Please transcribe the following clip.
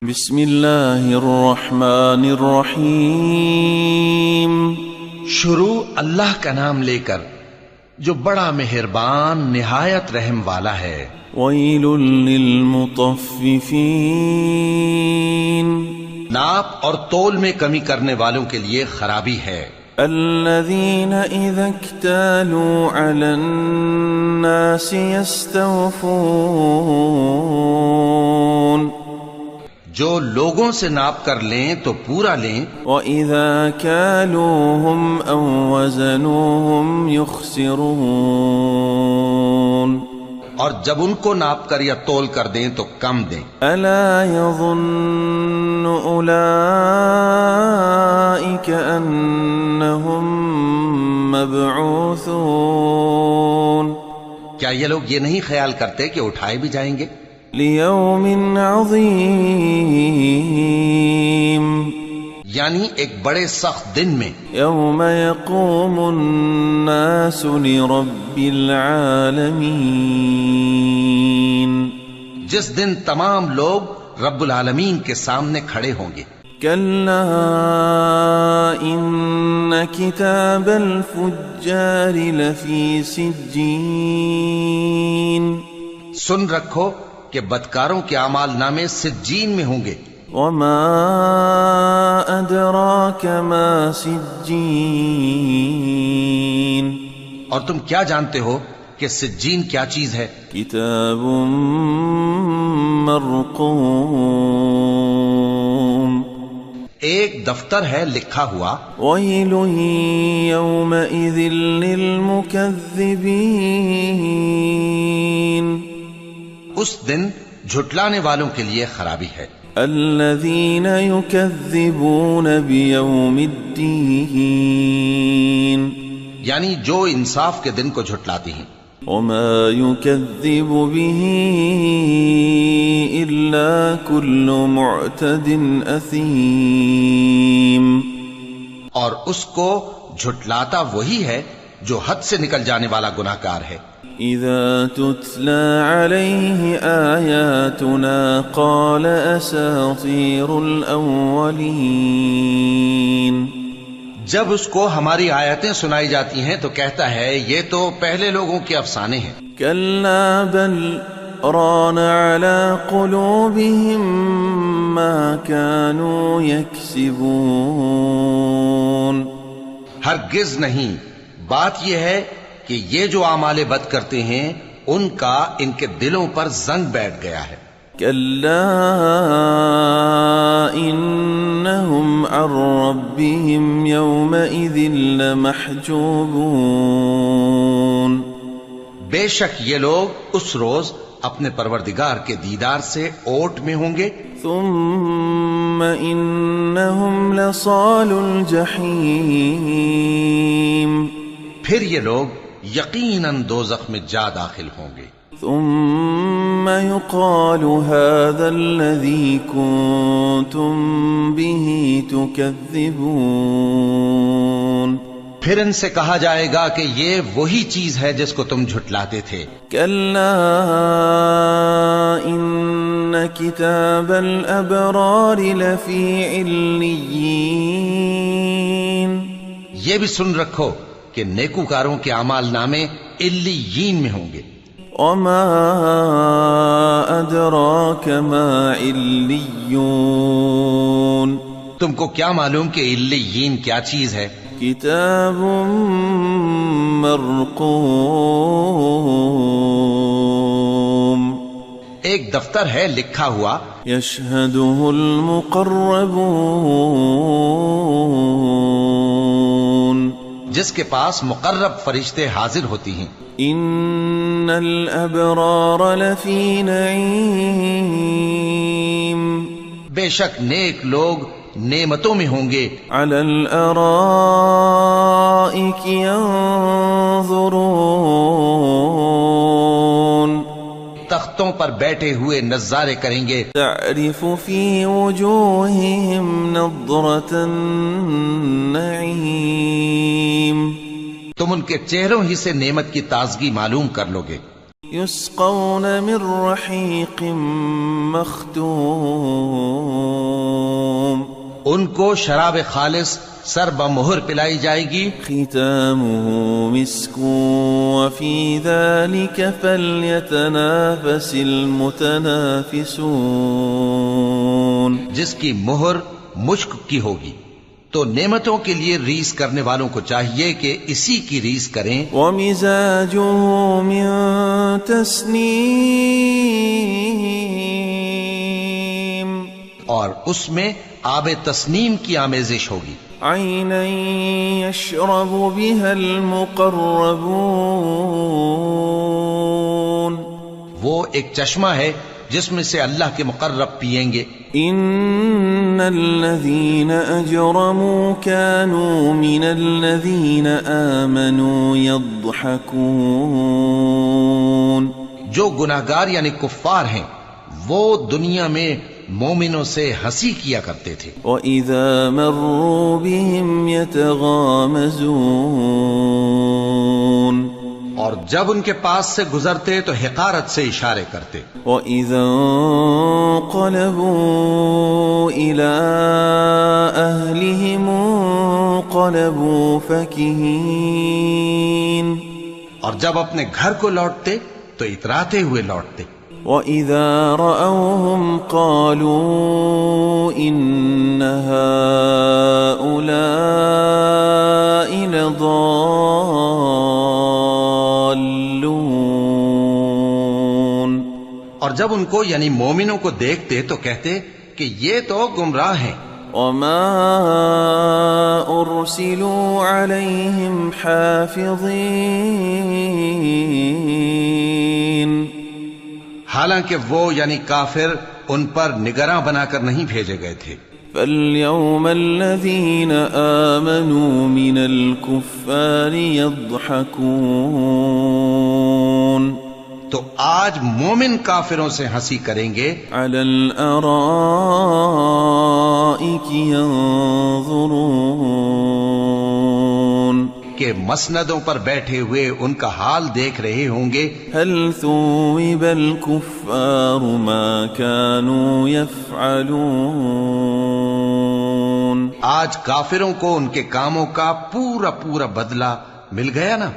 بسم اللہ الرحمن الرحیم۔ شروع اللہ کا نام لے کر جو بڑا مہربان نہایت رحم والا ہے۔ ویل للمطففین۔ ناپ اور تول میں کمی کرنے والوں کے لیے خرابی ہے۔ الذین اذا اکتالوا علی الناس یستوفون۔ جو لوگوں سے ناپ کر لیں تو پورا لیں۔ وَإِذَا كَالُوهُمْ أَوْ وَزَنُوهُمْ يُخْسِرُونَ۔ اور جب ان کو ناپ کر یا تول کر دیں تو کم دیں۔ أَلَا يَظُنُّ أُولَئِكَ أَنَّهُمْ مَبْعُوثُونَ۔ کیا یہ لوگ یہ نہیں خیال کرتے کہ اٹھائے بھی جائیں گے؟ لِيَوْمٍ عَظِيمٍ۔ یعنی ایک بڑے سخت دن میں۔ يَوْمَ يَقُومُ النَّاسُ لِرَبِّ الْعَالَمِينَ۔ جس دن تمام لوگ رب العالمین کے سامنے کھڑے ہوں گے۔ كَلَّا إِنَّ كِتَابَ الْفُجَّارِ لَفِي سِجِّينٍ۔ سن رکھو کہ بدکاروں کے اعمال نامے سجین میں ہوں گے۔ وَمَا أَدْرَاكَ مَا سِجِّينٌ۔ اور تم کیا جانتے ہو کہ سجین کیا چیز ہے؟ کتاب مرقوم۔ ایک دفتر ہے لکھا ہوا۔ وَيْلٌ يَوْمَئِذٍ لِّلْمُكَذِّبِينَ۔ اس دن جھٹلانے والوں کے لیے خرابی ہے۔ الذین یکذبون بیوم الدین۔ یعنی جو انصاف کے دن کو جھٹلاتی ہیں۔ وما یکذب به الا کل معتد اثیم۔ اور اس کو جھٹلاتا وہی ہے جو حد سے نکل جانے والا گناہگار ہے۔ اذا تتلى عليه آیاتنا قال اساطیر الاولین۔ جب اس کو ہماری آیتیں سنائی جاتی ہیں تو کہتا ہے یہ تو پہلے لوگوں کے افسانے ہیں۔ کلا بل ران على قلوبهم ما كانوا يكسبون۔ ہرگز نہیں، بات یہ ہے کہ یہ جو اعمال بد کرتے ہیں ان کا ان کے دلوں پر زنگ بیٹھ گیا ہے۔ كلا إنهم عن ربهم يومئذ لمحجوبون۔ بے شک یہ لوگ اس روز اپنے پروردگار کے دیدار سے اوٹ میں ہوں گے۔ ثم إنهم لصال الجحيم۔ پھر یہ لوگ یقیناً دوزخ میں جا داخل ہوں گے۔ ثم يقال هذا الذي كنتم به تكذبون۔ پھر ان سے کہا جائے گا کہ یہ وہی چیز ہے جس کو تم جھٹلاتے تھے۔ كلا إن كتاب الأبرار لفي عليين۔ یہ بھی سن رکھو کہ نیکوکاروں کے اعمال نامے علیین میں ہوں گے۔ وما أدراك ما علیون۔ تم کو کیا معلوم کہ علیین کیا چیز ہے؟ کتاب مرقوم۔ ایک دفتر ہے لکھا ہوا۔ یشہدہ المقربون۔ جس کے پاس مقرب فرشتے حاضر ہوتی ہیں۔ ان الابرار لفی نعیم۔ بے شک نیک لوگ نعمتوں میں ہوں گے۔ علی الارائک ینظرون۔ تختوں پر بیٹھے ہوئے نظارے کریں گے۔ تعرف فی وجوہہم نضرۃ النعیم۔ تم ان کے چہروں ہی سے نعمت کی تازگی معلوم کر لو گے۔ یسقون من رحیق مختوم۔ ان کو شراب خالص سر بمہر پلائی جائے گی، ختامه مسك وفي ذلك فليتنافس المتنافسون، جس کی مہر مشک کی ہوگی، تو نعمتوں کے لیے ریس کرنے والوں کو چاہیے کہ اسی کی ریس کریں۔ ومزاجه من تسنیم، اور اس میں آب تسنیم کی آمیزش ہوگی، عینا یشرب بها المقربون، وہ ایک چشمہ ہے جس میں سے اللہ کے مقرب پیئیں گے۔ ان الذين اجرموا كانوا من الذين آمنوا يضحكون، جو گناہگار یعنی کفار ہیں وہ دنیا میں مومنوں سے ہنسی کیا کرتے تھے، وَإِذَا مَرُّوا بِهِمْ يَتَغَامَزُونَ، اور جب ان کے پاس سے گزرتے تو حقارت سے اشارے کرتے، وَإِذَا انقلبوا إِلَىٰ أَهْلِهِمْ انقلبوا فَكِهِينَ، اور جب اپنے گھر کو لوٹتے تو اتراتے ہوئے لوٹتے، وَإِذَا رَأَوْهُمْ قَالُوا إِنَّ هَٰؤُلَاءِ لَضَالُّونَ، اور جب ان کو یعنی مومنوں کو دیکھتے تو کہتے کہ یہ تو گمراہ ہیں۔ وَمَا أُرْسِلُوا عَلَيْهِمْ حَافِظِينَ، حالانکہ وہ یعنی کافر ان پر نگراں بنا کر نہیں بھیجے گئے تھے۔ فَالْيَوْمَ الَّذِينَ آمَنُوا مِنَ الْكُفَّارِ يَضْحَكُونَ، تو آج مومن کافروں سے ہنسی کریں گے، عَلَى الْأَرَائِكِ يَنظُرُونَ، کہ مسندوں پر بیٹھے ہوئے ان کا حال دیکھ رہے ہوں گے۔ هل ثوب الكفار ما كانوا يفعلون، آج کافروں کو ان کے کاموں کا پورا بدلہ مل گیا نا۔